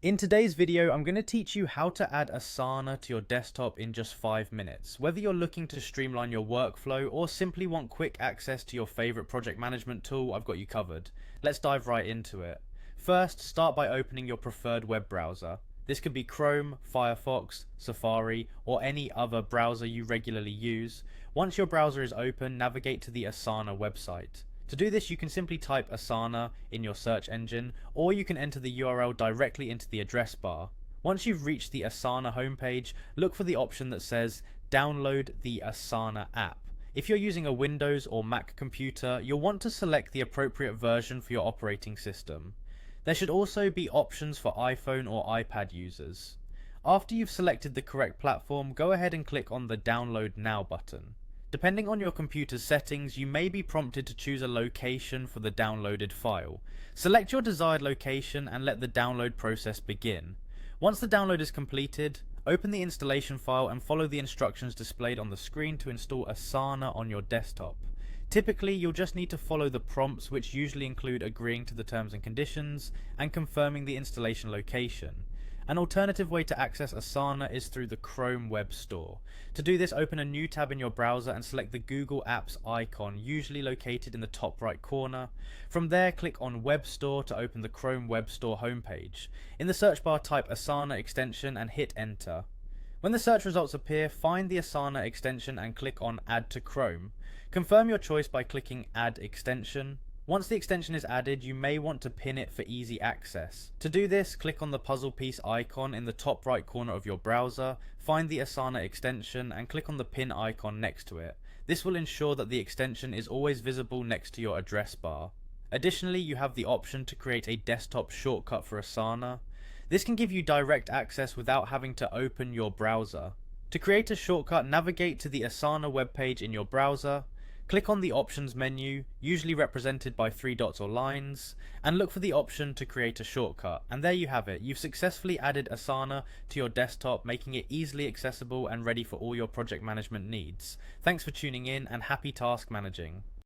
In today's video, I'm going to teach you how to add Asana to your desktop in just 5 minutes. Whether you're looking to streamline your workflow or simply want quick access to your favorite project management tool, I've got you covered. Let's dive right into it. First, start by opening your preferred web browser. This could be Chrome, Firefox, Safari, or any other browser you regularly use. Once your browser is open, navigate to the Asana website. To do this, you can simply type Asana in your search engine, or you can enter the URL directly into the address bar. Once you've reached the Asana homepage, look for the option that says Download the Asana app. If you're using a Windows or Mac computer, you'll want to select the appropriate version for your operating system. There should also be options for iPhone or iPad users. After you've selected the correct platform, go ahead and click on the Download Now button. Depending on your computer's settings, you may be prompted to choose a location for the downloaded file. Select your desired location and let the download process begin. Once the download is completed, open the installation file and follow the instructions displayed on the screen to install Asana on your desktop. Typically, you'll just need to follow the prompts, which usually include agreeing to the terms and conditions and confirming the installation location. An alternative way to access Asana is through the Chrome Web Store. To do this, open a new tab in your browser and select the Google Apps icon, usually located in the top right corner. From there, click on Web Store to open the Chrome Web Store homepage. In the search bar, type Asana extension and hit enter. When the search results appear, find the Asana extension and click on Add to Chrome. Confirm your choice by clicking Add Extension. Once the extension is added, you may want to pin it for easy access. To do this, click on the puzzle piece icon in the top right corner of your browser, find the Asana extension and click on the pin icon next to it. This will ensure that the extension is always visible next to your address bar. Additionally, you have the option to create a desktop shortcut for Asana. This can give you direct access without having to open your browser. To create a shortcut, navigate to the Asana webpage in your browser. Click on the Options menu, usually represented by 3 dots or lines, and look for the option to create a shortcut. And there you have it. You've successfully added Asana to your desktop, making it easily accessible and ready for all your project management needs. Thanks for tuning in and happy task managing.